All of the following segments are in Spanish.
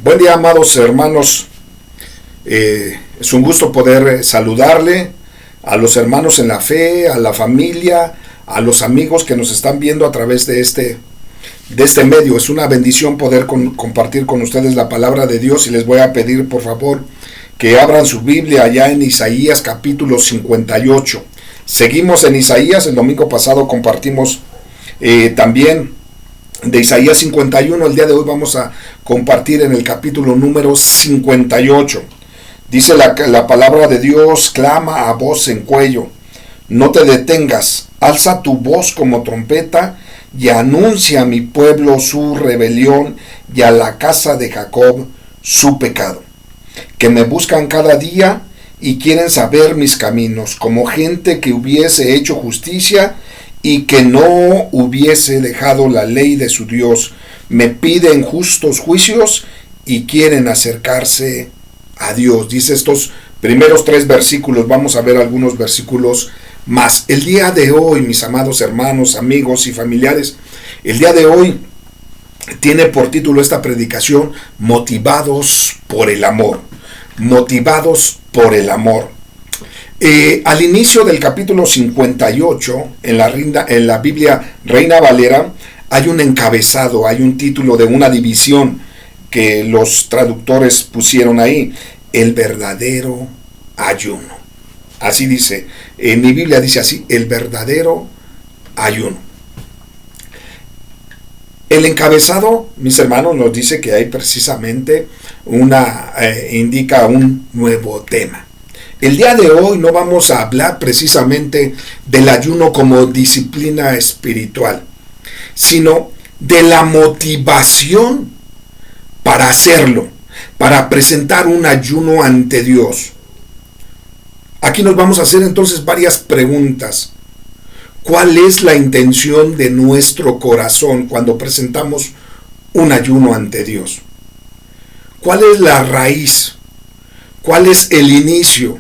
Buen día, amados hermanos. Es un gusto poder saludarle a los hermanos en la fe, a la familia, a los amigos que nos están viendo a través de este medio. Es una bendición poder compartir con ustedes la palabra de Dios, y les voy a pedir por favor que abran su Biblia allá en Isaías capítulo 58. Seguimos en Isaías. El domingo pasado compartimos también de Isaías 51. El día de hoy vamos a compartir en el capítulo número 58. Dice la palabra de Dios: clama a voz en cuello, no te detengas, alza tu voz como trompeta y anuncia a mi pueblo su rebelión y a la casa de Jacob su pecado. Que me buscan cada día y quieren saber mis caminos, como gente que hubiese hecho justicia y que no hubiese dejado la ley de su Dios. Me piden justos juicios y quieren acercarse a Dios. Dice estos primeros 3 versículos. Vamos a ver algunos versículos más. El día de hoy, mis amados hermanos, amigos y familiares, el día de hoy tiene por título esta predicación: Motivados por el amor. Motivados por el amor. Al inicio del capítulo 58, en la Biblia Reina Valera, hay un encabezado, hay un título de una división que los traductores pusieron ahí: el verdadero ayuno. Así dice, en mi Biblia dice así: el verdadero ayuno. El encabezado, mis hermanos, nos dice que hay precisamente indica un nuevo tema. El día de hoy no vamos a hablar precisamente del ayuno como disciplina espiritual, sino de la motivación para hacerlo, para presentar un ayuno ante Dios. Aquí nos vamos a hacer entonces varias preguntas. ¿Cuál es la intención de nuestro corazón cuando presentamos un ayuno ante Dios? ¿Cuál es la raíz? ¿Cuál es el inicio?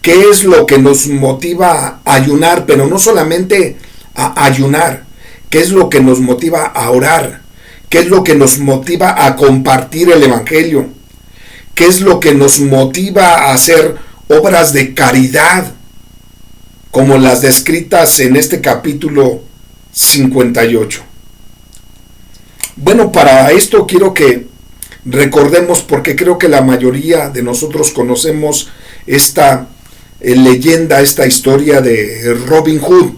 ¿Qué es lo que nos motiva a ayunar? Pero no solamente a ayunar. ¿Qué es lo que nos motiva a orar? ¿Qué es lo que nos motiva a compartir el evangelio? ¿Qué es lo que nos motiva a hacer obras de caridad, como las descritas en este capítulo 58? Bueno, para esto quiero que recordemos, porque creo que la mayoría de nosotros conocemos esta leyenda, esta historia de Robin Hood,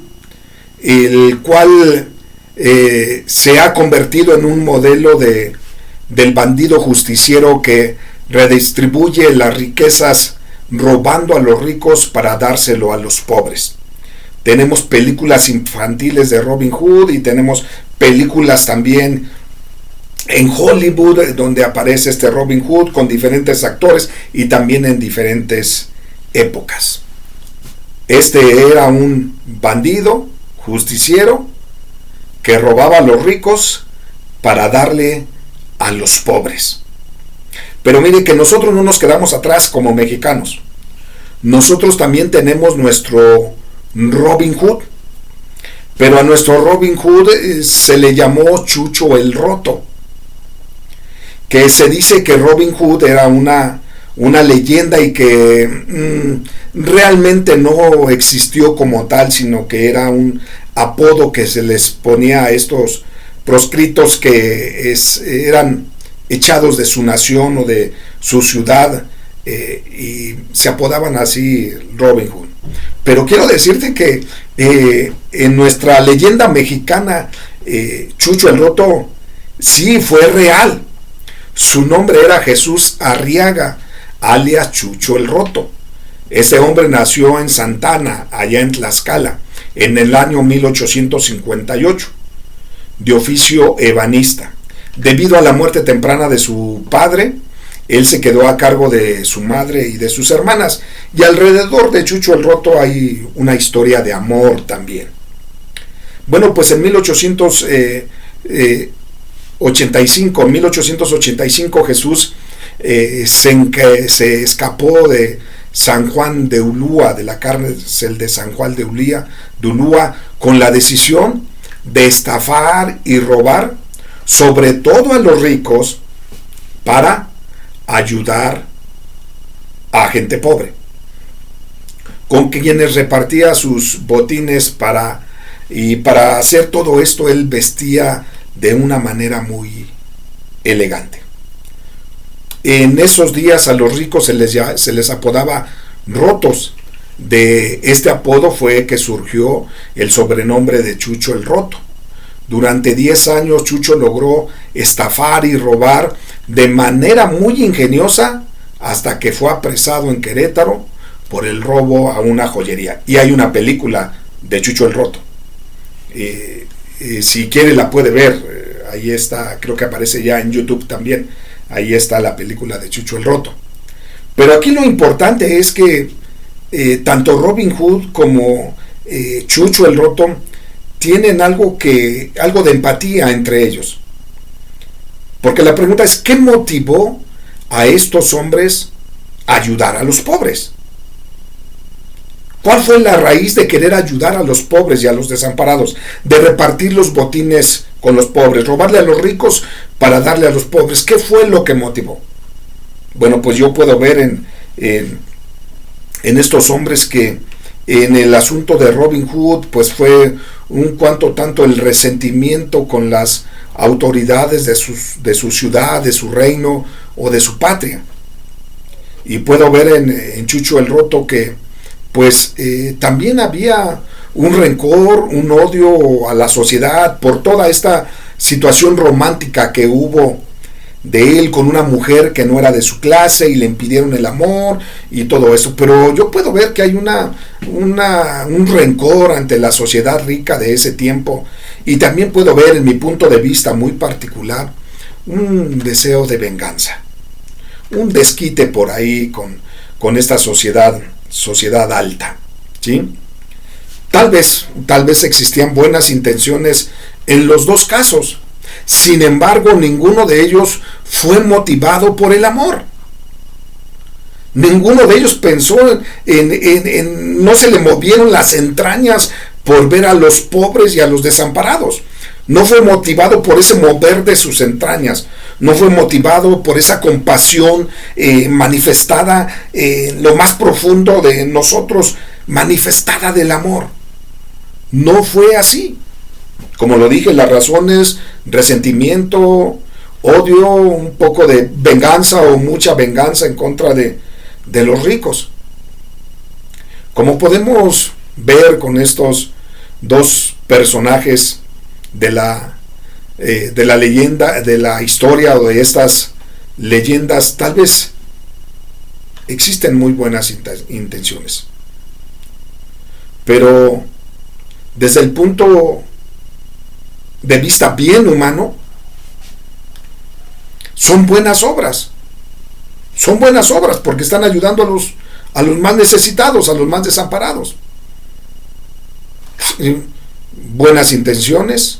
el cual se ha convertido en un modelo del bandido justiciero que redistribuye las riquezas robando a los ricos para dárselo a los pobres. Tenemos películas infantiles de Robin Hood y tenemos películas también en Hollywood donde aparece este Robin Hood con diferentes actores y también en diferentes épocas. Este era un bandido justiciero que robaba a los ricos para darle a los pobres. Pero mire que nosotros no nos quedamos atrás como mexicanos. Nosotros también tenemos nuestro Robin Hood, pero a nuestro Robin Hood se le llamó Chucho el Roto, que se dice que Robin Hood era una leyenda y que realmente no existió como tal, sino que era un apodo que se les ponía a estos proscritos que eran echados de su nación o de su ciudad, y se apodaban así Robin Hood. Pero quiero decirte que en nuestra leyenda mexicana, Chucho el Roto sí fue real. Su nombre era Jesús Arriaga, alias Chucho el Roto. Ese hombre nació en Santana, allá en Tlaxcala, en el año 1858, de oficio ebanista. Debido a la muerte temprana de su padre, él se quedó a cargo de su madre y de sus hermanas, y alrededor de Chucho el Roto hay una historia de amor también. Bueno, pues en 1885 Jesús se escapó de San Juan de Ulúa, de la cárcel de San Juan de Ulúa, con la decisión de estafar y robar, sobre todo a los ricos, para ayudar a gente pobre, con quienes repartía sus botines y para hacer todo esto él vestía de una manera muy elegante. En esos días a los ricos se les apodaba rotos. De este apodo fue que surgió el sobrenombre de Chucho el Roto. Durante 10 años Chucho logró estafar y robar de manera muy ingeniosa hasta que fue apresado en Querétaro por el robo a una joyería. Y hay una película de Chucho el Roto. Si quiere la puede ver. Ahí está, creo que aparece ya en YouTube también. Ahí está la película de Chucho el Roto. Pero aquí lo importante es que tanto Robin Hood como Chucho el Roto tienen algo de empatía entre ellos. Porque la pregunta es, ¿qué motivó a estos hombres a ayudar a los pobres? ¿Cuál fue la raíz de querer ayudar a los pobres y a los desamparados? De repartir los botines con los pobres, robarle a los ricos para darle a los pobres. ¿Qué fue lo que motivó? Bueno, pues yo puedo ver en estos hombres que en el asunto de Robin Hood, pues fue un cuanto tanto el resentimiento con las autoridades de su ciudad, de su reino o de su patria. Y puedo ver en Chucho el Roto que pues también había un rencor, un odio a la sociedad por toda esta situación romántica que hubo de él con una mujer que no era de su clase y le impidieron el amor y todo eso. Pero yo puedo ver que hay un rencor ante la sociedad rica de ese tiempo, y también puedo ver, en mi punto de vista muy particular, un deseo de venganza, un desquite por ahí con esta sociedad alta, ¿sí? Tal vez existían buenas intenciones en los dos casos. Sin embargo, ninguno de ellos fue motivado por el amor. Ninguno de ellos pensó no se le movieron las entrañas por ver a los pobres y a los desamparados. No fue motivado por ese mover de sus entrañas. No fue motivado por esa compasión manifestada en lo más profundo de nosotros, manifestada del amor. No fue así. Como lo dije, las razones: resentimiento, odio, un poco de venganza o mucha venganza en contra de los ricos. Como podemos ver con estos dos personajes de la leyenda, de la historia o de estas leyendas, tal vez existen muy buenas intenciones, pero desde el punto de vista bien humano, son buenas obras porque están ayudando a los más necesitados, a los más desamparados. Buenas intenciones,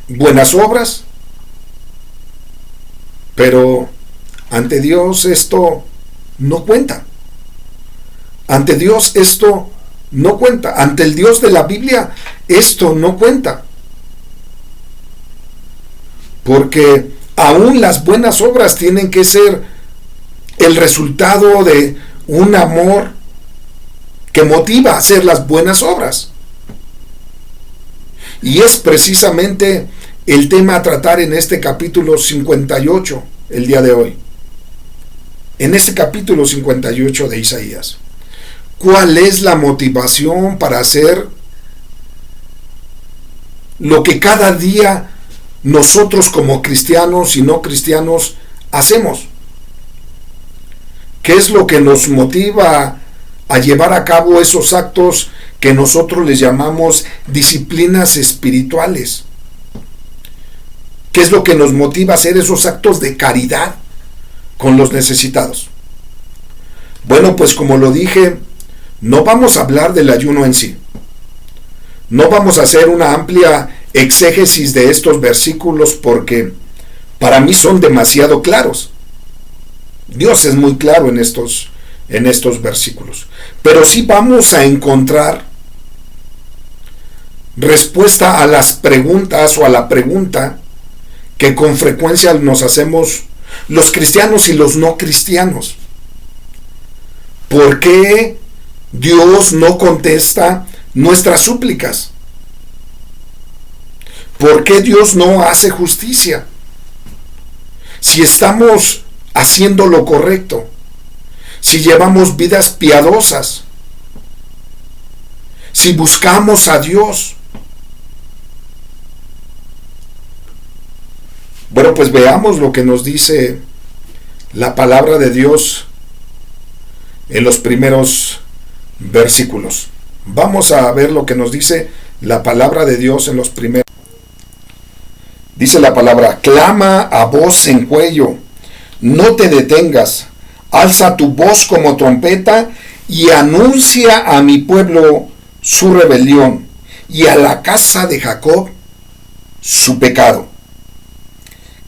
buenas obras, pero ante Dios esto no cuenta. Ante Dios esto no cuenta. Ante el Dios de la Biblia esto no cuenta. Porque aún las buenas obras tienen que ser el resultado de un amor que motiva a hacer las buenas obras. Y es precisamente el tema a tratar en este capítulo 58, el día de hoy. En este capítulo 58 de Isaías. ¿Cuál es la motivación para hacer lo que cada día nosotros como cristianos y no cristianos hacemos? ¿Qué es lo que nos motiva a llevar a cabo esos actos que nosotros les llamamos disciplinas espirituales? ¿Qué es lo que nos motiva a hacer esos actos de caridad con los necesitados? Bueno, pues como lo dije, no vamos a hablar del ayuno en sí. No vamos a hacer una amplia exégesis de estos versículos porque para mí son demasiado claros. Dios es muy claro en estos versículos. Pero sí vamos a encontrar respuesta a las preguntas o a la pregunta que con frecuencia nos hacemos los cristianos y los no cristianos. ¿Por qué Dios no contesta nuestras súplicas? ¿Por qué Dios no hace justicia? Si estamos haciendo lo correcto, si llevamos vidas piadosas, si buscamos a Dios. Bueno, pues veamos lo que nos dice la palabra de Dios en los primeros versículos. Vamos a ver lo que nos dice la palabra de Dios en los primeros. Dice la palabra: clama a voz en cuello, no te detengas, alza tu voz como trompeta y anuncia a mi pueblo su rebelión y a la casa de Jacob su pecado.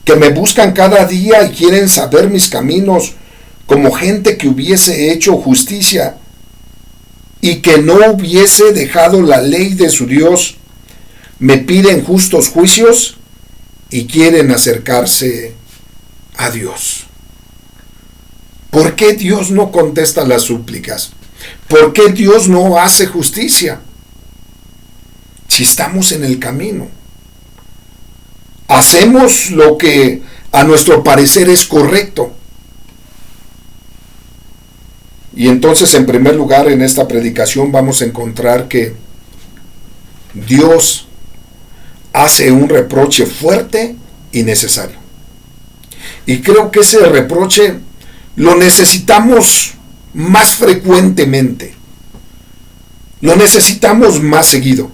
Que me buscan cada día y quieren saber mis caminos, como gente que hubiese hecho justicia y que no hubiese dejado la ley de su Dios. Me piden justos juicios y quieren acercarse a Dios. ¿Por qué Dios no contesta las súplicas? ¿Por qué Dios no hace justicia? Si estamos en el camino, hacemos lo que a nuestro parecer es correcto. Y entonces, en primer lugar, en esta predicación vamos a encontrar que Dios hace un reproche fuerte y necesario. Y creo que ese reproche lo necesitamos más frecuentemente. Lo necesitamos más seguido.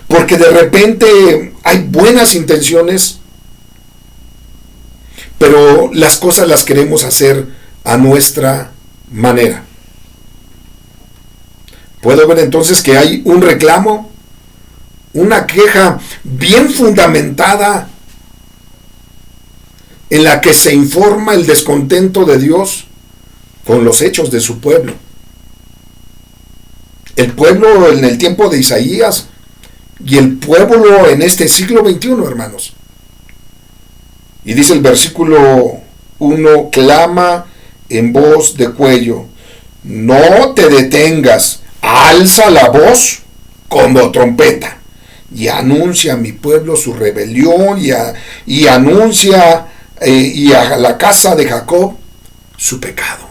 Porque de repente hay buenas intenciones, pero las cosas las queremos hacer a nuestra manera. Puedo ver entonces que hay un reclamo, una queja bien fundamentada en la que se informa el descontento de Dios con los hechos de su pueblo. El pueblo en el tiempo de Isaías y el pueblo en este siglo XXI, hermanos. Y dice el versículo 1, clama en voz de cuello, no te detengas, alza la voz como trompeta y anuncia a mi pueblo su rebelión y anuncia y a la casa de Jacob su pecado.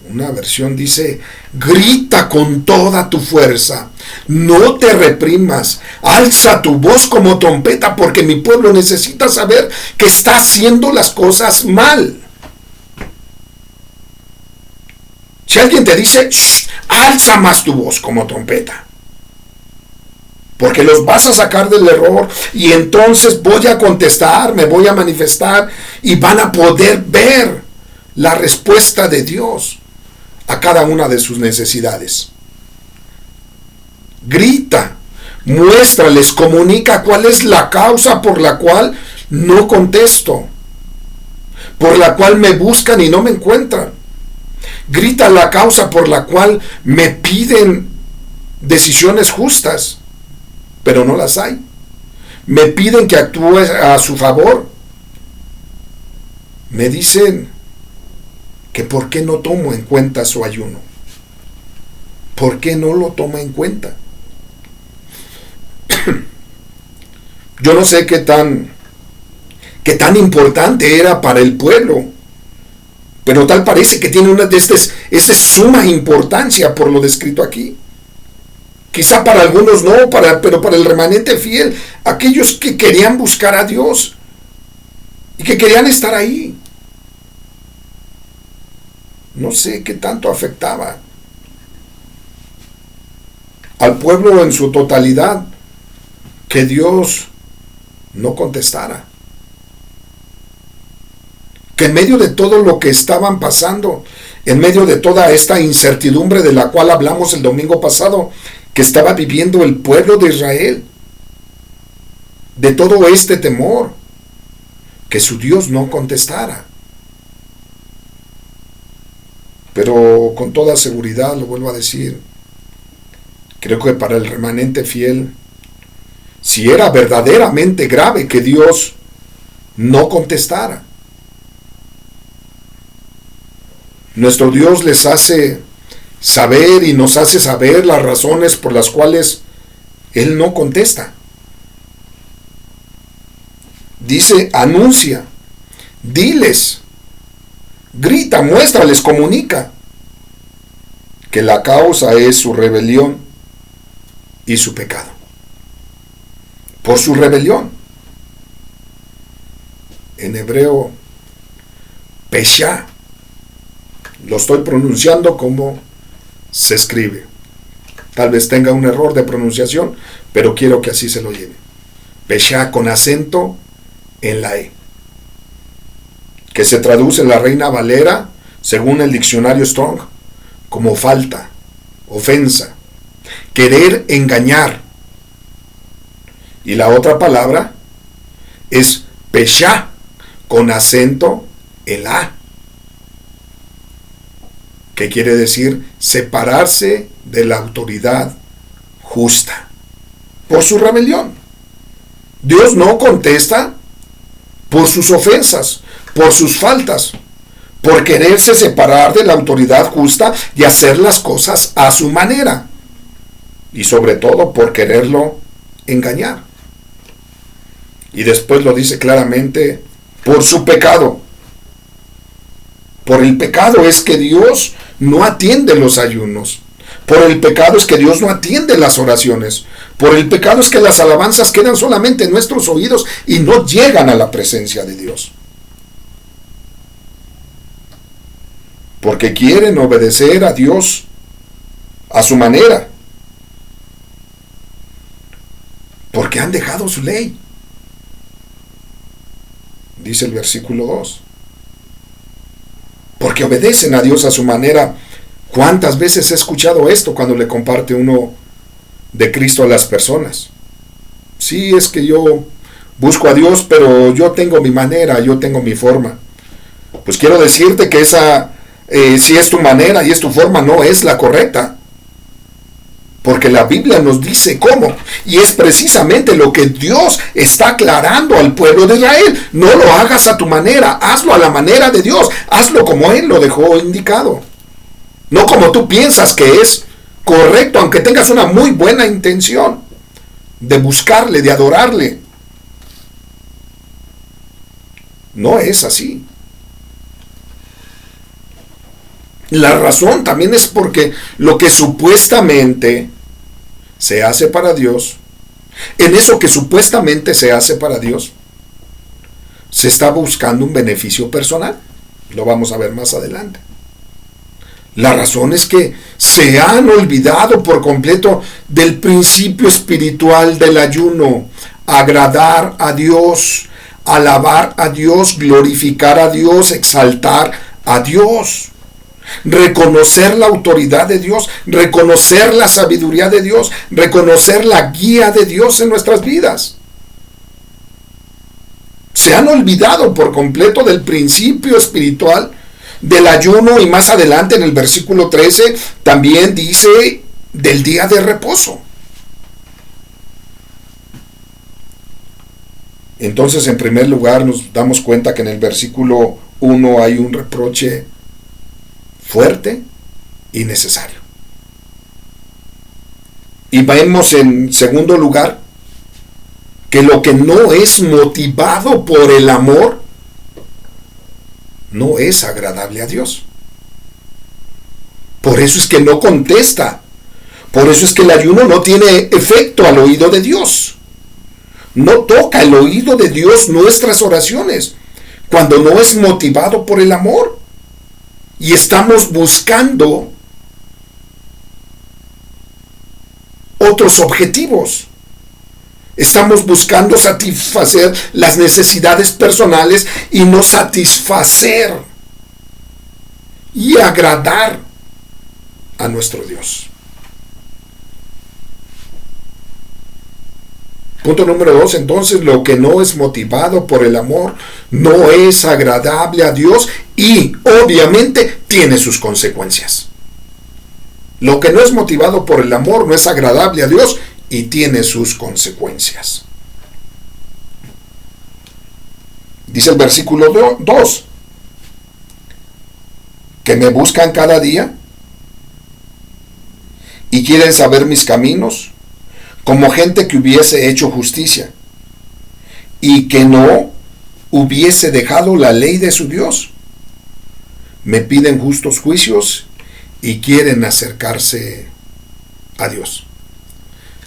Una versión dice, grita con toda tu fuerza, no te reprimas, alza tu voz como trompeta, porque mi pueblo necesita saber que está haciendo las cosas mal. Si alguien te dice, alza más tu voz como trompeta, porque los vas a sacar del error y entonces voy a contestar, me voy a manifestar y van a poder ver la respuesta de Dios a cada una de sus necesidades. Grita, muéstrales, comunica cuál es la causa por la cual no contesto, por la cual me buscan y no me encuentran. Grita la causa por la cual me piden decisiones justas, pero no las hay. Me piden que actúe a su favor. Me dicen que por qué no tomo en cuenta su ayuno. ¿Por qué no lo toma en cuenta? Yo no sé qué tan importante era para el pueblo, pero tal parece que tiene una de estas suma importancia por lo descrito aquí. Quizá para algunos no, pero para el remanente fiel, aquellos que querían buscar a Dios y que querían estar ahí. No sé qué tanto afectaba al pueblo en su totalidad que Dios no contestara. Que en medio de todo lo que estaban pasando, en medio de toda esta incertidumbre de la cual hablamos el domingo pasado, que estaba viviendo el pueblo de Israel, de todo este temor, que su Dios no contestara. Pero con toda seguridad, lo vuelvo a decir, creo que para el remanente fiel si era verdaderamente grave que Dios no contestara. Nuestro Dios les hace saber y nos hace saber las razones por las cuales Él no contesta. Dice, anuncia, diles, grita, muéstrales, comunica que la causa es su rebelión y su pecado. Por su rebelión. En hebreo, Pesha. Lo estoy pronunciando como se escribe. Tal vez tenga un error de pronunciación, pero quiero que así se lo lleve. Pesha con acento en la E. Que se traduce en la Reina Valera, según el diccionario Strong, como falta, ofensa, querer engañar. Y la otra palabra es Pesha con acento en la A. ¿Qué quiere decir? Separarse de la autoridad justa por su rebelión. Dios no contesta por sus ofensas, por sus faltas, por quererse separar de la autoridad justa y hacer las cosas a su manera. Y sobre todo por quererlo engañar. Y después lo dice claramente, por su pecado. Por el pecado es que Dios no atiende los ayunos. Por el pecado es que Dios no atiende las oraciones. Por el pecado es que las alabanzas quedan solamente en nuestros oídos y no llegan a la presencia de Dios. Porque quieren obedecer a Dios a su manera. Porque han dejado su ley. Dice el versículo 2. Porque obedecen a Dios a su manera. ¿Cuántas veces he escuchado esto cuando le comparte uno de Cristo a las personas? Sí, es que yo busco a Dios, pero yo tengo mi manera, yo tengo mi forma. Pues quiero decirte que esa, si es tu manera y es tu forma, no es la correcta. Porque la Biblia nos dice cómo. Y es precisamente lo que Dios está aclarando al pueblo de Israel. No lo hagas a tu manera, hazlo a la manera de Dios. Hazlo como Él lo dejó indicado. No como tú piensas que es correcto, aunque tengas una muy buena intención de buscarle, de adorarle. No es así. La razón también es porque lo que supuestamente se hace para Dios, en eso que supuestamente se hace para Dios, se está buscando un beneficio personal. Lo vamos a ver más adelante. La razón es que se han olvidado por completo del principio espiritual del ayuno. Agradar a Dios, alabar a Dios, glorificar a Dios, exaltar a Dios. Reconocer la autoridad de Dios, reconocer la sabiduría de Dios, reconocer la guía de Dios en nuestras vidas. Se han olvidado por completo del principio espiritual del ayuno, y más adelante en el versículo 13 también dice del día de reposo. Entonces, en primer lugar, nos damos cuenta que en el versículo 1 hay un reproche fuerte y necesario. Y vemos en segundo lugar que lo que no es motivado por el amor no es agradable a Dios. Por eso es que no contesta. Por eso es que el ayuno no tiene efecto al oído de Dios. No toca el oído de Dios nuestras oraciones cuando no es motivado por el amor. Y estamos buscando otros objetivos. Estamos buscando satisfacer las necesidades personales y no satisfacer y agradar a nuestro Dios. Punto número 2, entonces, lo que no es motivado por el amor no es agradable a Dios y obviamente tiene sus consecuencias. Lo que no es motivado por el amor no es agradable a Dios y tiene sus consecuencias. Dice el versículo 2, que me buscan cada día y quieren saber mis caminos, como gente que hubiese hecho justicia y que no hubiese dejado la ley de su Dios. Me piden justos juicios y quieren acercarse a Dios.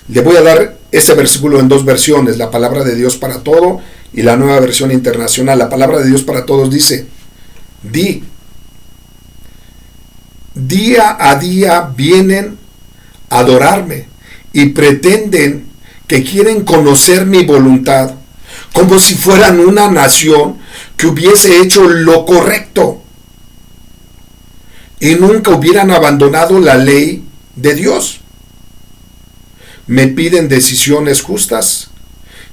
Le voy a dar este versículo en dos versiones, la palabra de Dios para todo y la nueva versión internacional. La palabra de Dios para todos dice: día a día vienen a adorarme y pretenden que quieren conocer mi voluntad, como si fueran una nación que hubiese hecho lo correcto y nunca hubieran abandonado la ley de Dios. Me piden decisiones justas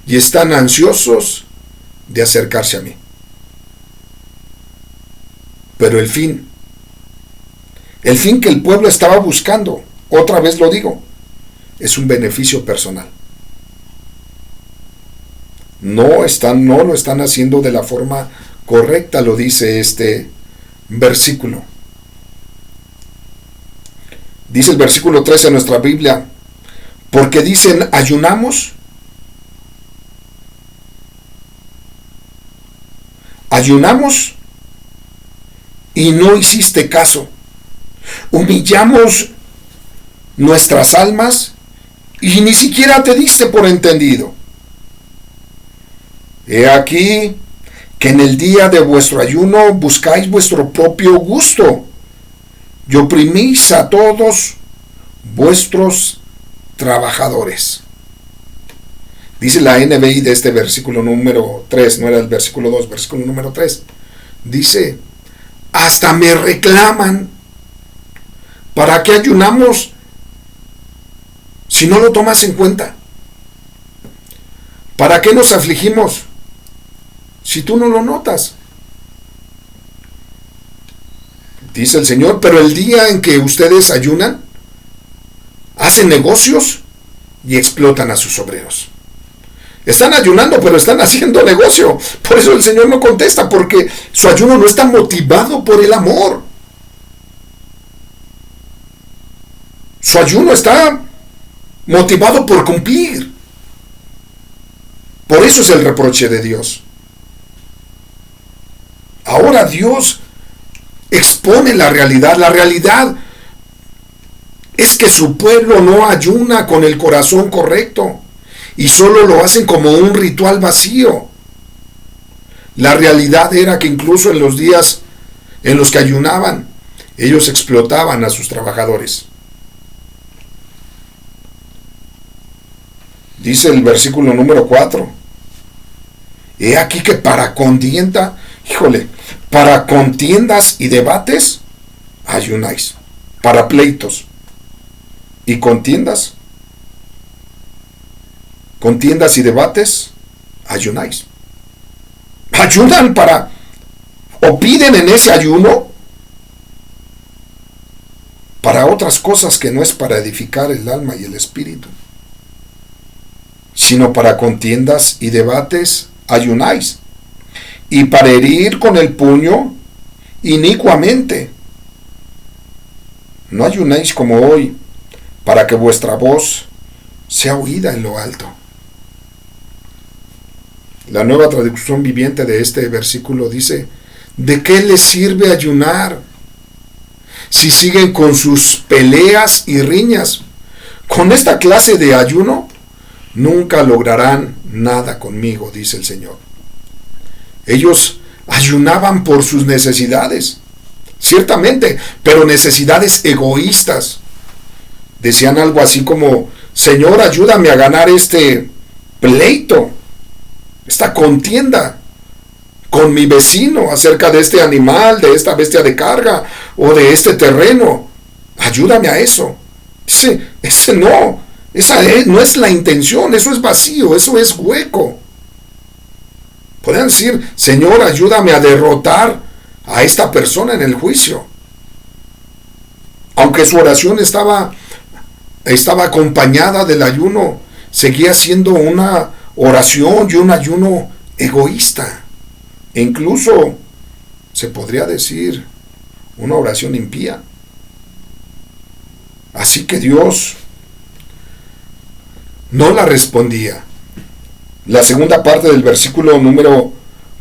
y están ansiosos de acercarse a mí. Pero el fin que el pueblo estaba buscando, otra vez lo digo, es un beneficio personal. No lo están haciendo de la forma correcta, lo dice este versículo. Dice el versículo 13 de nuestra Biblia, porque dicen: ayunamos y no hiciste caso. Humillamos nuestras almas y ni siquiera te diste por entendido. He aquí que en el día de vuestro ayuno buscáis vuestro propio gusto y oprimís a todos vuestros trabajadores. Dice la NBI de este versículo número 3, no era el versículo 2, versículo número 3. Dice: hasta me reclaman. ¿Para qué ayunamos si no lo tomas en cuenta? ¿Para qué nos afligimos si tú no lo notas? Dice el Señor: pero el día en que ustedes ayunan, hacen negocios y explotan a sus obreros. Están ayunando, pero están haciendo negocio. Por eso el Señor no contesta, porque su ayuno no está motivado por el amor. Su ayuno está motivado por cumplir. Por eso es el reproche de Dios. Ahora Dios expone la realidad. La realidad es que su pueblo no ayuna con el corazón correcto y solo lo hacen como un ritual vacío. La realidad era que incluso en los días en los que ayunaban, ellos explotaban a sus trabajadores. Dice el versículo número 4. He aquí que para contiendas y debates, ayunáis. Para pleitos y contiendas y debates, ayunáis. Ayunan o piden en ese ayuno para otras cosas que no es para edificar el alma y el espíritu, sino para contiendas y debates ayunáis, y para herir con el puño inicuamente. No ayunáis como hoy, para que vuestra voz sea oída en lo alto. La Nueva Traducción Viviente de este versículo dice: ¿de qué les sirve ayunar si siguen con sus peleas y riñas? Con esta clase de ayuno nunca lograrán nada conmigo, dice el Señor. Ellos ayunaban por sus necesidades, ciertamente, pero necesidades egoístas. Decían algo así como: Señor, ayúdame a ganar este pleito, esta contienda con mi vecino acerca de este animal, de esta bestia de carga o de este terreno. Ayúdame a eso. Esa no es la intención, eso es vacío, eso es hueco. Podrían decir: Señor, ayúdame a derrotar a esta persona en el juicio. Aunque su oración estaba estaba acompañada del ayuno, seguía siendo una oración y un ayuno egoísta. E incluso se podría decir una oración impía. Así que Dios no la respondía. La segunda parte del versículo número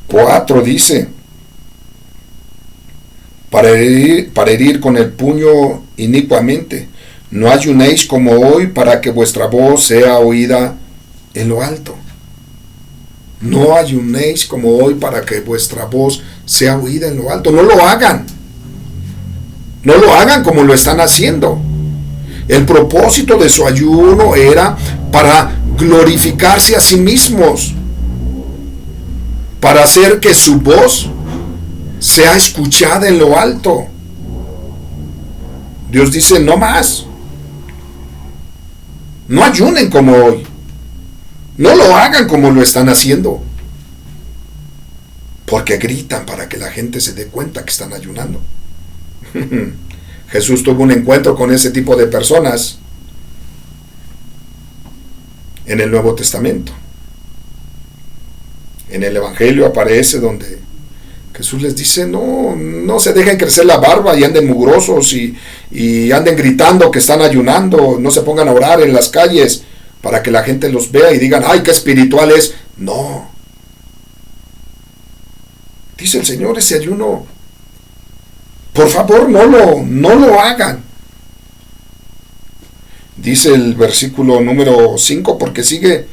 4 dice: para herir con el puño inicuamente, no ayunéis como hoy para que vuestra voz sea oída en lo alto. No ayunéis como hoy para que vuestra voz sea oída en lo alto. No lo hagan. No lo hagan como lo están haciendo. El propósito de su ayuno era para glorificarse a sí mismos, para hacer que su voz sea escuchada en lo alto. Dios dice: no más. No ayunen como hoy. No lo hagan como lo están haciendo. Porque gritan para que la gente se dé cuenta que están ayunando. Jesús tuvo un encuentro con ese tipo de personas en el Nuevo Testamento. En el Evangelio aparece donde Jesús les dice: no se dejen crecer la barba y anden mugrosos y anden gritando que están ayunando, no se pongan a orar en las calles para que la gente los vea y digan: ¡ay, qué espiritual es! No. Dice el Señor, ese ayuno, por favor, no lo hagan. Dice el versículo número 5, porque sigue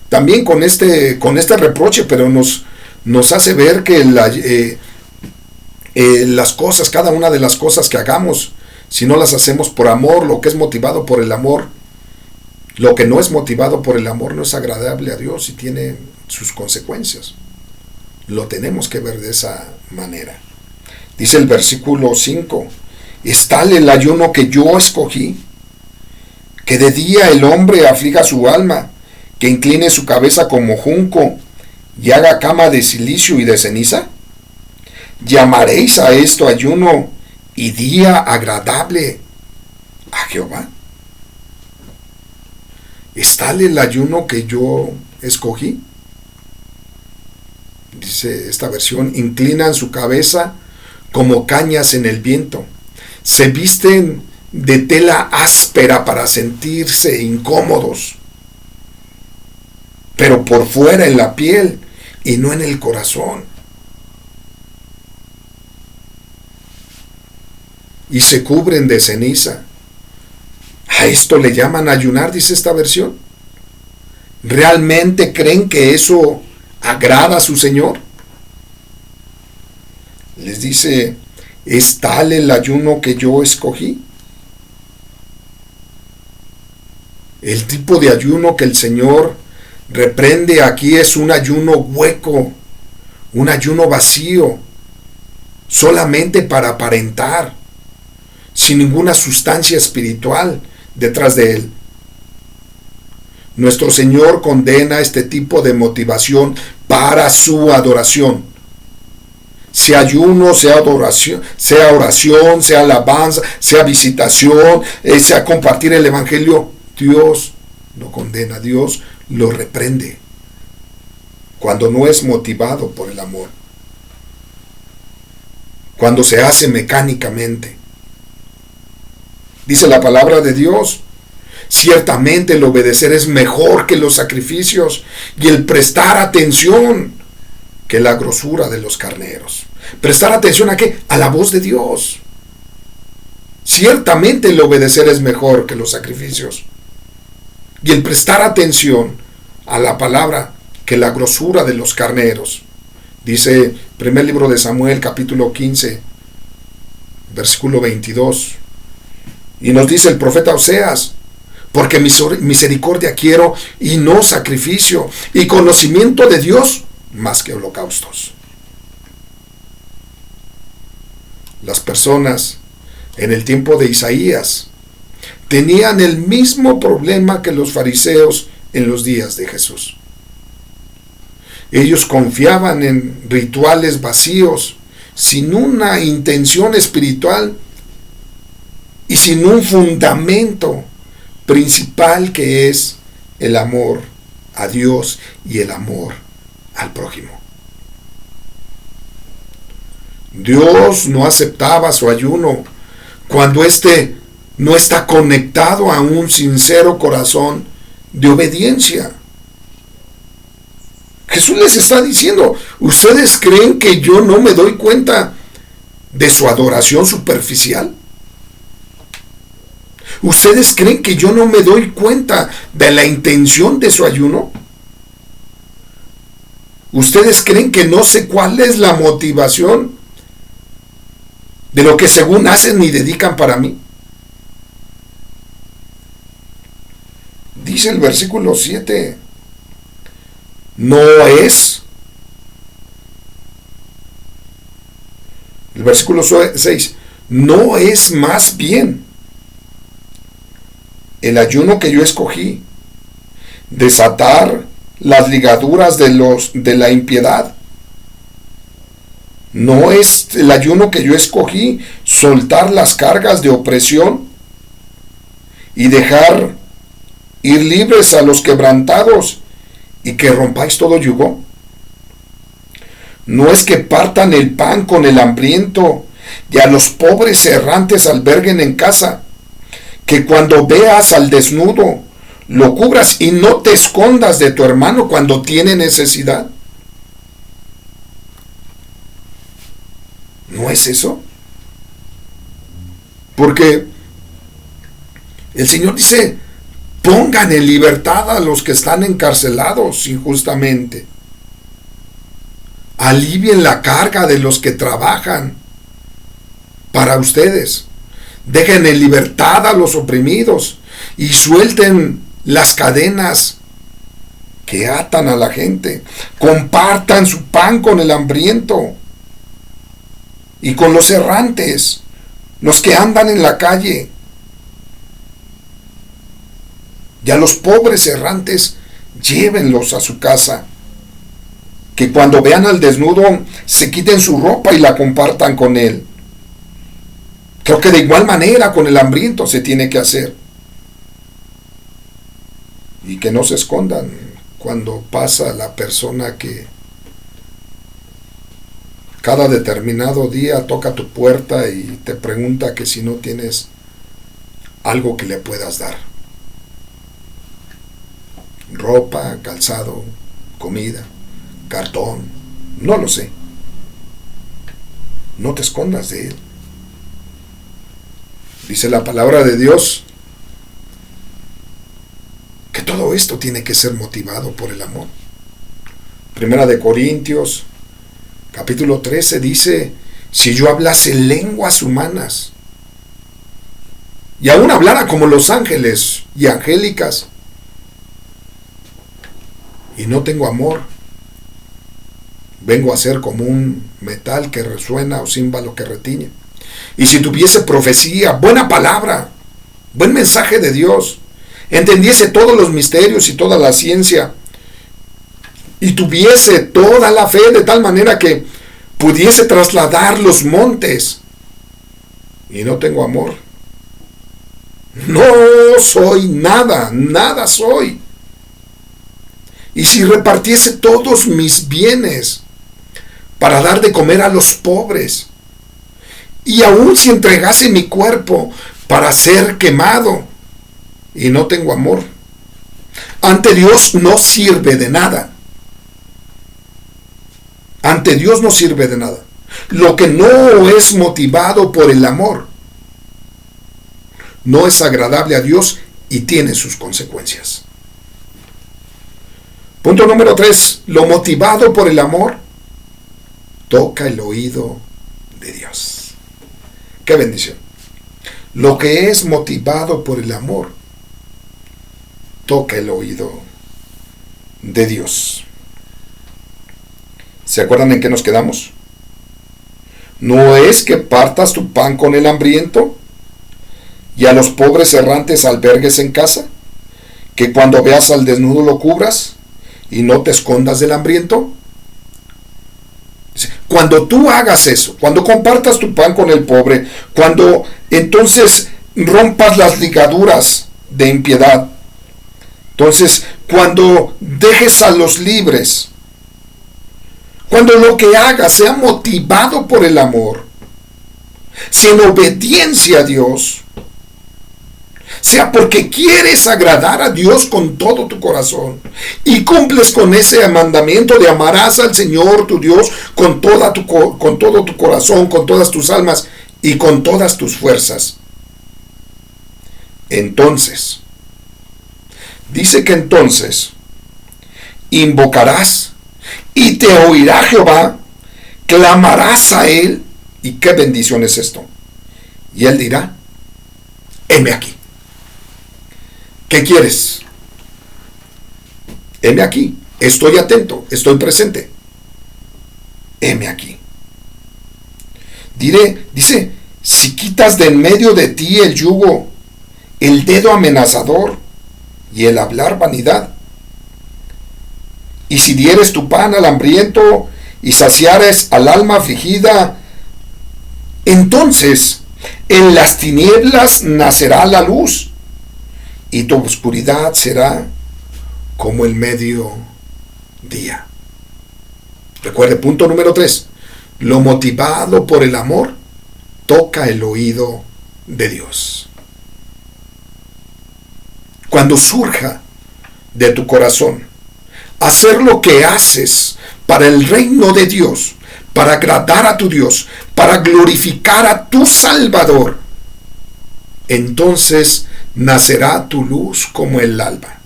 también con este reproche, pero nos hace ver que las cosas, cada una de las cosas que hagamos, si no las hacemos por amor, lo que es motivado por el amor, lo que no es motivado por el amor no es agradable a Dios y tiene sus consecuencias. Lo tenemos que ver de esa manera. Dice el versículo 5: es tal el ayuno que yo escogí, que de día el hombre aflija su alma, que incline su cabeza como junco y haga cama de cilicio y de ceniza. ¿Llamaréis a esto ayuno y día agradable a Jehová? ¿Es tal el ayuno que yo escogí? Dice esta versión: inclinan su cabeza como cañas en el viento, se visten de tela áspera para sentirse incómodos, pero por fuera en la piel y no en el corazón. Y se cubren de ceniza. ¿A esto le llaman ayunar?, dice esta versión. ¿Realmente creen que eso agrada a su Señor? Les dice: ¿es tal el ayuno que yo escogí? El tipo de ayuno que el Señor reprende aquí es un ayuno hueco, un ayuno vacío, solamente para aparentar, sin ninguna sustancia espiritual detrás de él. Nuestro Señor condena este tipo de motivación para su adoración. Sea ayuno, sea adoración, sea oración, sea alabanza, sea visitación, sea compartir el Evangelio, Dios lo condena, Dios lo reprende cuando no es motivado por el amor, cuando se hace mecánicamente. Dice la palabra de Dios: ciertamente el obedecer es mejor que los sacrificios y el prestar atención que la grosura de los carneros. ¿Prestar atención a qué? A la voz de Dios. Ciertamente el obedecer es mejor que los sacrificios y el prestar atención a la palabra que la grosura de los carneros. Dice primer libro de Samuel, capítulo 15, versículo 22. Y nos dice el profeta Oseas: porque misericordia quiero y no sacrificio, y conocimiento de Dios más que holocaustos. Las personas en el tiempo de Isaías tenían el mismo problema que los fariseos en los días de Jesús. Ellos confiaban en rituales vacíos, sin una intención espiritual y sin un fundamento principal, que es el amor a Dios y el amor al prójimo. Dios no aceptaba su ayuno cuando éste no está conectado a un sincero corazón de obediencia. Jesús les está diciendo, ¿ustedes creen que yo no me doy cuenta de su adoración superficial? ¿Ustedes creen que yo no me doy cuenta de la intención de su ayuno? ¿Ustedes creen que no sé cuál es la motivación de lo que según hacen y dedican para mí? Dice el versículo 7, el versículo 6, no es más bien el ayuno que yo escogí, desatar las ligaduras de la impiedad. No es el ayuno que yo escogí, soltar las cargas de opresión y dejar ir libres a los quebrantados y que rompáis todo yugo. No es que partan el pan con el hambriento y a los pobres errantes alberguen en casa, que cuando veas al desnudo lo cubras y no te escondas de tu hermano cuando tiene necesidad. ¿No es eso? Porque el Señor dice, pongan en libertad a los que están encarcelados injustamente. Alivien la carga de los que trabajan para ustedes. Dejen en libertad a los oprimidos y suelten las cadenas que atan a la gente. Compartan su pan con el hambriento y con los errantes, los que andan en la calle. Y a los pobres errantes, llévenlos a su casa. Que cuando vean al desnudo, se quiten su ropa y la compartan con él. Creo que de igual manera con el hambriento se tiene que hacer. Y que no se escondan cuando pasa la persona que cada determinado día toca tu puerta y te pregunta que si no tienes algo que le puedas dar. Ropa, calzado, comida, cartón, no lo sé. No te escondas de él. Dice la palabra de Dios que todo esto tiene que ser motivado por el amor. Primera de Corintios, capítulo 13 dice, si yo hablase lenguas humanas y aún hablara como los ángeles y angélicas y no tengo amor, vengo a ser como un metal que resuena o címbalo que retiñe. Y si tuviese profecía, buena palabra, buen mensaje de Dios, entendiese todos los misterios y toda la ciencia, y tuviese toda la fe de tal manera que pudiese trasladar los montes, y no tengo amor, no soy nada, nada soy. Y si repartiese todos mis bienes para dar de comer a los pobres, y aun si entregase mi cuerpo para ser quemado, y no tengo amor, ante Dios no sirve de nada. Ante Dios no sirve de nada. Lo que no es motivado por el amor no es agradable a Dios y tiene sus consecuencias. Punto número 3. Lo motivado por el amor toca el oído de Dios. ¡Qué bendición! Lo que es motivado por el amor toca el oído de Dios. ¿Se acuerdan en qué nos quedamos? ¿No es que partas tu pan con el hambriento y a los pobres errantes albergues en casa? ¿Que cuando veas al desnudo lo cubras y no te escondas del hambriento? Cuando tú hagas eso, cuando compartas tu pan con el pobre, cuando entonces rompas las ligaduras de impiedad. Entonces, cuando dejes a los libres, cuando lo que hagas sea motivado por el amor, sea en obediencia a Dios, sea porque quieres agradar a Dios con todo tu corazón y cumples con ese mandamiento de amarás al Señor tu Dios con todo tu corazón, con todas tus almas y con todas tus fuerzas. Entonces, dice que entonces invocarás y te oirá Jehová, clamarás a Él. ¿Y qué bendición es esto? Y Él dirá, heme aquí. ¿Qué quieres? Heme aquí. Estoy atento, estoy presente. Heme aquí. Dice, si quitas de en medio de ti el yugo, el dedo amenazador y el hablar vanidad, y si dieres tu pan al hambriento y saciares al alma afligida, entonces en las tinieblas nacerá la luz y tu oscuridad será como el mediodía. Recuerde, punto número 3. Lo motivado por el amor toca el oído de Dios. Cuando surja de tu corazón hacer lo que haces para el reino de Dios, para agradar a tu Dios, para glorificar a tu Salvador, entonces nacerá tu luz como el alba.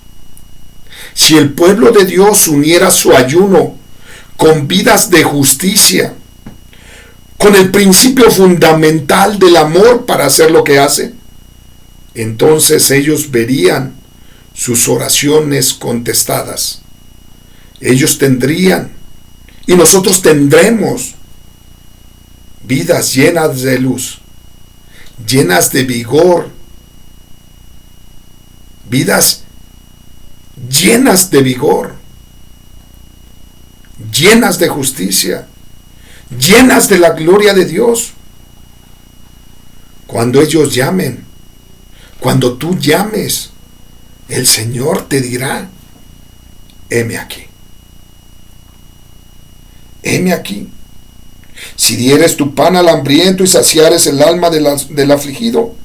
Si el pueblo de Dios uniera su ayuno con vidas de justicia, con el principio fundamental del amor para hacer lo que hace, entonces ellos verían sus oraciones contestadas. Ellos tendrían, y nosotros tendremos, vidas llenas de luz, llenas de vigor, vidas llenas de vigor, llenas de justicia, llenas de la gloria de Dios. Cuando ellos llamen, cuando tú llames, el Señor te dirá, heme aquí. Heme aquí. Si dieres tu pan al hambriento y saciares el alma del afligido,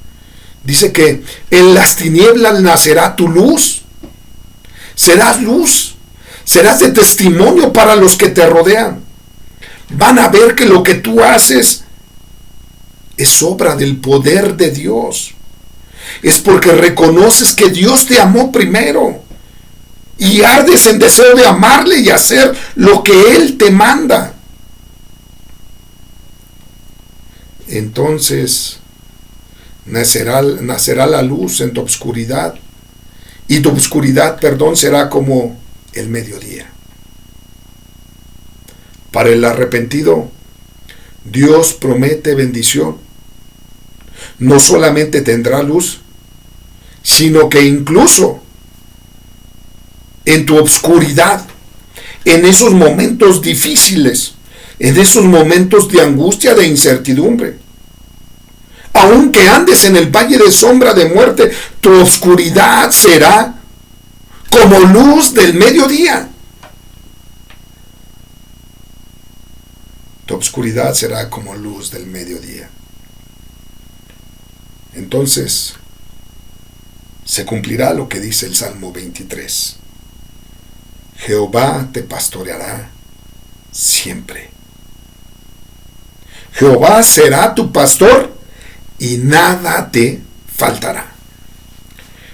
dice que en las tinieblas nacerá tu luz. Serás luz, serás de testimonio para los que te rodean. Van a ver que lo que tú haces es obra del poder de Dios. Es porque reconoces que Dios te amó primero y ardes en deseo de amarle y hacer lo que Él te manda. Entonces nacerá la luz en tu obscuridad, y tu obscuridad, será como el mediodía. Para el arrepentido, Dios promete bendición. No solamente tendrá luz, sino que incluso en tu obscuridad, en esos momentos difíciles, en esos momentos de angustia, de incertidumbre, aunque andes en el valle de sombra de muerte, tu oscuridad será como luz del mediodía. Tu oscuridad será como luz del mediodía. Entonces se cumplirá lo que dice el Salmo 23. Jehová te pastoreará siempre. Jehová será tu pastor y nada te faltará.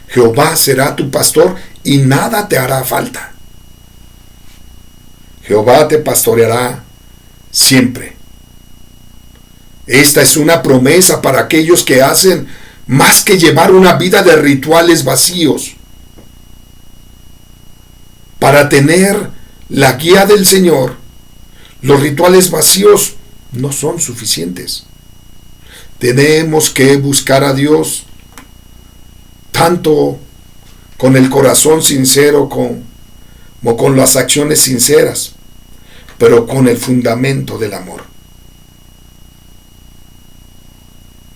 Jehová será tu pastor y nada te hará falta. Jehová te pastoreará siempre. Esta es una promesa para aquellos que hacen más que llevar una vida de rituales vacíos. Para tener la guía del Señor, los rituales vacíos no son suficientes. Tenemos que buscar a Dios tanto con el corazón sincero como con las acciones sinceras, pero con el fundamento del amor.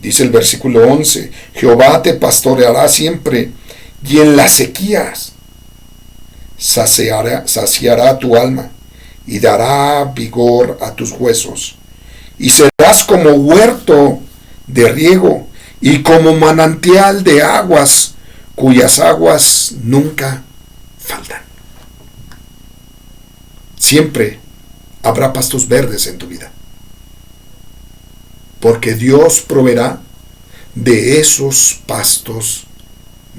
Dice el versículo 11, Jehová te pastoreará siempre y en las sequías saciará tu alma y dará vigor a tus huesos. Y serás como huerto de riego y como manantial de aguas, cuyas aguas nunca faltan. Siempre habrá pastos verdes en tu vida, porque Dios proveerá de esos pastos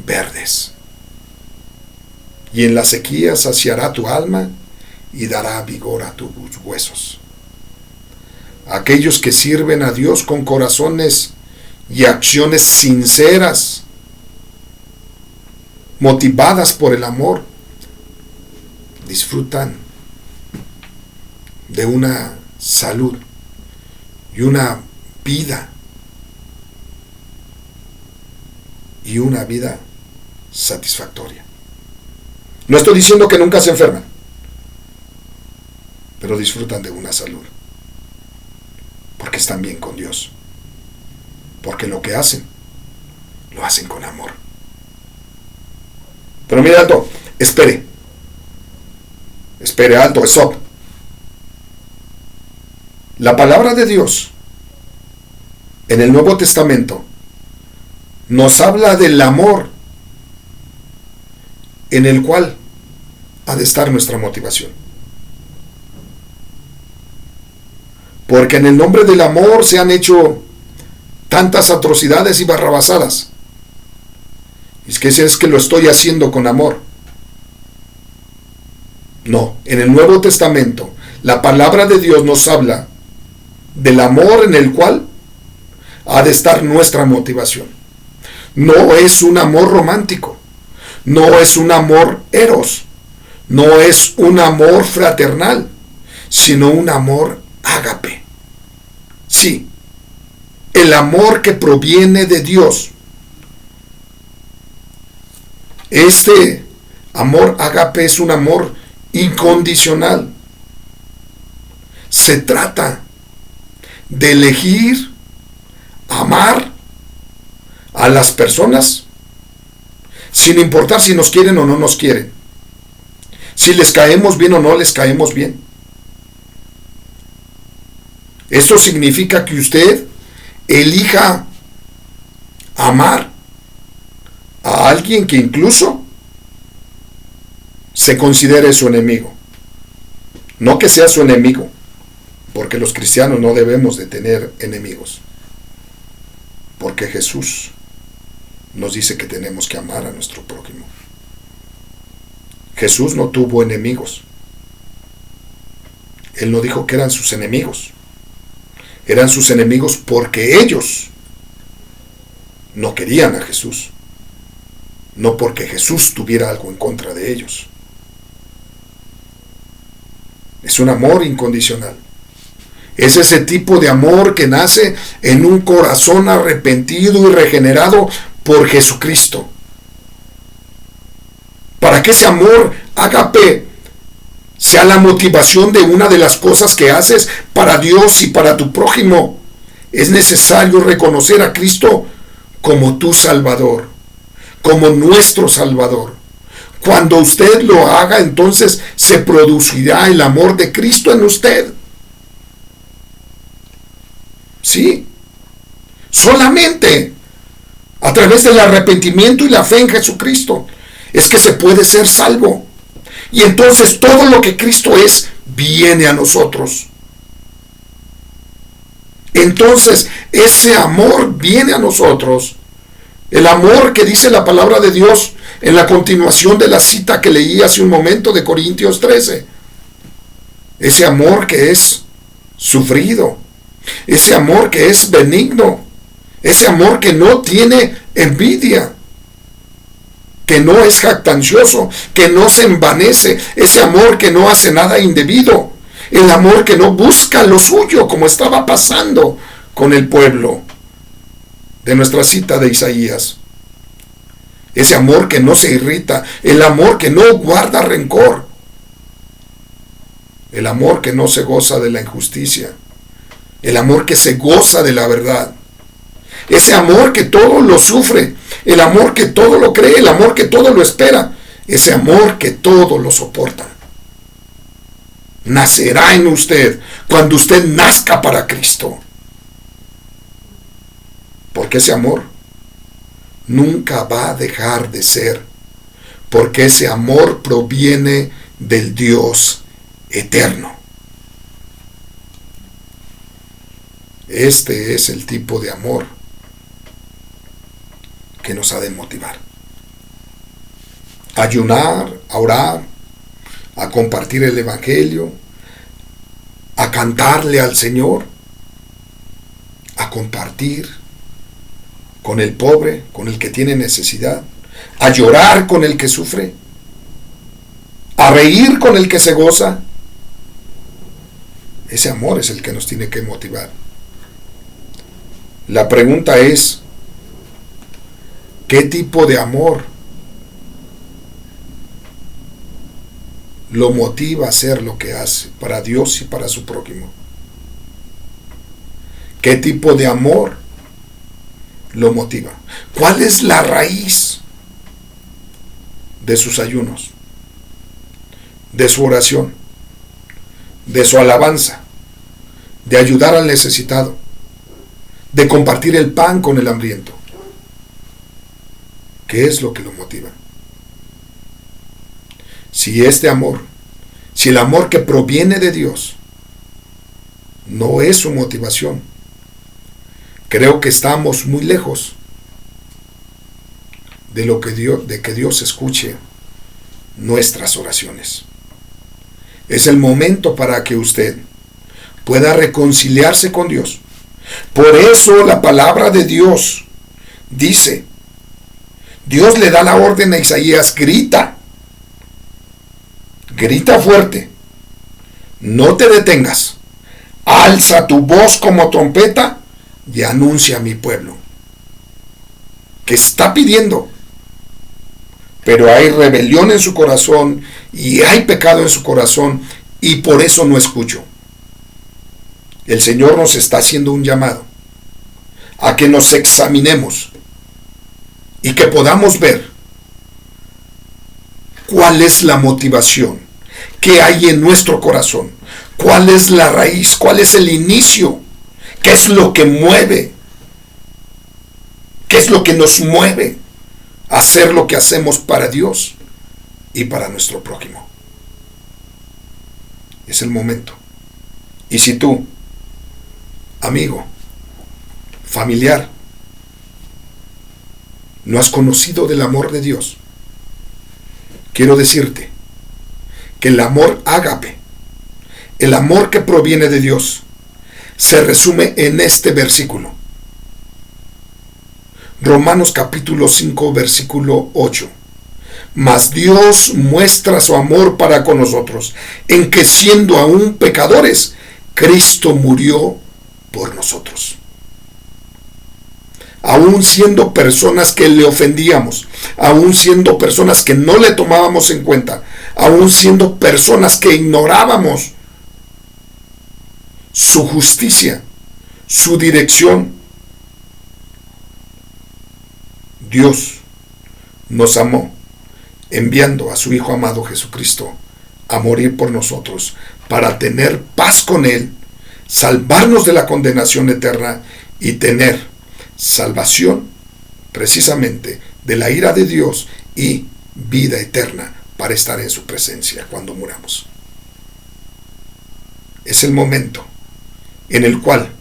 verdes. Y en la sequía saciará tu alma y dará vigor a tus huesos. Aquellos que sirven a Dios con corazones y acciones sinceras, motivadas por el amor, disfrutan de una salud y una vida satisfactoria. No estoy diciendo que nunca se enferman, pero disfrutan de una salud, porque están bien con Dios, porque lo que hacen, lo hacen con amor. Pero mire, alto, espere, alto, stop. La palabra de Dios en el Nuevo Testamento nos habla del amor en el cual ha de estar nuestra motivación. Porque en el nombre del amor se han hecho tantas atrocidades y barrabasadas. Y es que lo estoy haciendo con amor. No, en el Nuevo Testamento la palabra de Dios nos habla del amor en el cual ha de estar nuestra motivación. No es un amor romántico, no es un amor eros, no es un amor fraternal, sino un amor ágape. Sí, el amor que proviene de Dios. Este amor ágape es un amor incondicional. Se trata de elegir amar a las personas sin importar si nos quieren o no nos quieren, si les caemos bien o no les caemos bien. Esto significa que usted elija amar a alguien que incluso se considere su enemigo. No que sea su enemigo, porque los cristianos no debemos de tener enemigos, porque Jesús nos dice que tenemos que amar a nuestro prójimo. Jesús no tuvo enemigos. Él no dijo que eran sus enemigos. Eran sus enemigos porque ellos no querían a Jesús, no porque Jesús tuviera algo en contra de ellos. Es un amor incondicional. Es ese tipo de amor que nace en un corazón arrepentido y regenerado por Jesucristo. Para que ese amor ágape sea la motivación de una de las cosas que haces para Dios y para tu prójimo, es necesario reconocer a Cristo como tu Salvador, como nuestro Salvador. Cuando usted lo haga, entonces se producirá el amor de Cristo en usted. Sí, solamente a través del arrepentimiento y la fe en Jesucristo es que se puede ser salvo. Y entonces todo lo que Cristo es viene a nosotros. Entonces ese amor viene a nosotros. El amor que dice la palabra de Dios en la continuación de la cita que leí hace un momento de Corintios 13. Ese amor que es sufrido. Ese amor que es benigno. Ese amor que no tiene envidia, que no es jactancioso, que no se envanece. Ese amor que no hace nada indebido. El amor que no busca lo suyo, como estaba pasando con el pueblo de nuestra cita de Isaías. Ese amor que no se irrita, el amor que no guarda rencor, el amor que no se goza de la injusticia, el amor que se goza de la verdad, ese amor que todo lo sufre, el amor que todo lo cree, el amor que todo lo espera, ese amor que todo lo soporta. Nacerá en usted cuando usted nazca para Cristo. Porque ese amor nunca va a dejar de ser, porque ese amor proviene del Dios eterno. Este es el tipo de amor que nos ha de motivar. A ayunar, a orar, a compartir el Evangelio, a cantarle al Señor, a compartir con el pobre, con el que tiene necesidad, a llorar con el que sufre, a reír con el que se goza. Ese amor es el que nos tiene que motivar. La pregunta es, ¿qué tipo de amor lo motiva a hacer lo que hace para Dios y para su prójimo? ¿Qué tipo de amor lo motiva? ¿Cuál es la raíz de sus ayunos, de su oración, de su alabanza, de ayudar al necesitado, de compartir el pan con el hambriento? ¿Qué es lo que lo motiva? Si este amor, si el amor que proviene de Dios no es su motivación, creo que estamos muy lejos de que Dios escuche nuestras oraciones. Es el momento para que usted pueda reconciliarse con Dios. Por eso la palabra de Dios dice, Dios le da la orden a Isaías, grita fuerte, no te detengas, alza tu voz como trompeta y anuncia a mi pueblo que está pidiendo, pero hay rebelión en su corazón y hay pecado en su corazón y por eso no escucho. El Señor nos está haciendo un llamado a que nos examinemos y que podamos ver cuál es la motivación que hay en nuestro corazón, cuál es la raíz, cuál es el inicio, qué es lo que mueve, qué es lo que nos mueve a hacer lo que hacemos para Dios y para nuestro prójimo. Es el momento. Y si tú, amigo, familiar, no has conocido del amor de Dios, quiero decirte que el amor ágape, el amor que proviene de Dios, se resume en este versículo. Romanos capítulo 5, versículo 8. Mas Dios muestra su amor para con nosotros, en que siendo aún pecadores, Cristo murió por nosotros. Aún siendo personas que le ofendíamos, aún siendo personas que no le tomábamos en cuenta, aún siendo personas que ignorábamos su justicia, su dirección, Dios nos amó enviando a su Hijo amado Jesucristo a morir por nosotros para tener paz con Él, salvarnos de la condenación eterna y tener salvación precisamente de la ira de Dios y vida eterna para estar en su presencia cuando muramos. Es el momento en el cual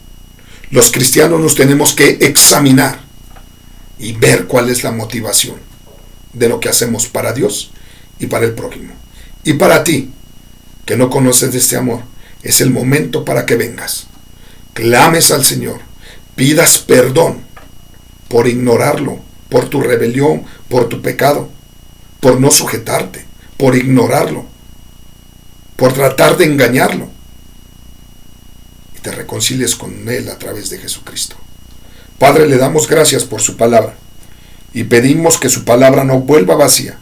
los cristianos nos tenemos que examinar y ver cuál es la motivación de lo que hacemos para Dios y para el prójimo. Y para ti, que no conoces de este amor, es el momento para que vengas, clames al Señor, pidas perdón por ignorarlo, por tu rebelión, por tu pecado, por no sujetarte, por ignorarlo, por tratar de engañarlo, y te reconcilies con Él a través de Jesucristo. Padre, le damos gracias por su palabra y pedimos que su palabra no vuelva vacía,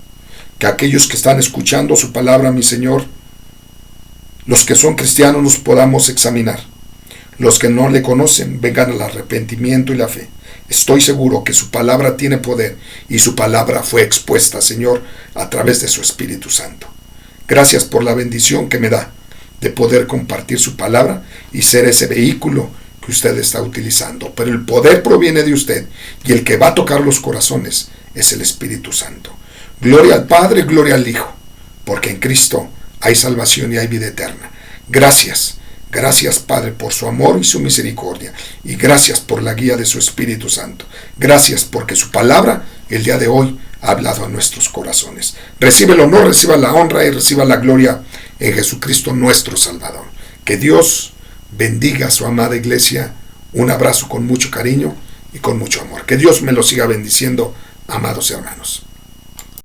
que aquellos que están escuchando su palabra, mi Señor, los que son cristianos, nos podamos examinar, los que no le conocen vengan al arrepentimiento y la fe. Estoy seguro que su palabra tiene poder y su palabra fue expuesta, Señor, a través de su Espíritu Santo. Gracias por la bendición que me da de poder compartir su palabra y ser ese vehículo que usted está utilizando. Pero el poder proviene de usted y el que va a tocar los corazones es el Espíritu Santo. Gloria al Padre, gloria al Hijo, porque en Cristo hay salvación y hay vida eterna. Gracias. Gracias, Padre, por su amor y su misericordia. Y gracias por la guía de su Espíritu Santo. Gracias porque su palabra el día de hoy ha hablado a nuestros corazones. Recibe el honor, reciba la honra y reciba la gloria en Jesucristo nuestro Salvador. Que Dios bendiga a su amada iglesia. Un abrazo con mucho cariño y con mucho amor. Que Dios me lo siga bendiciendo, amados hermanos.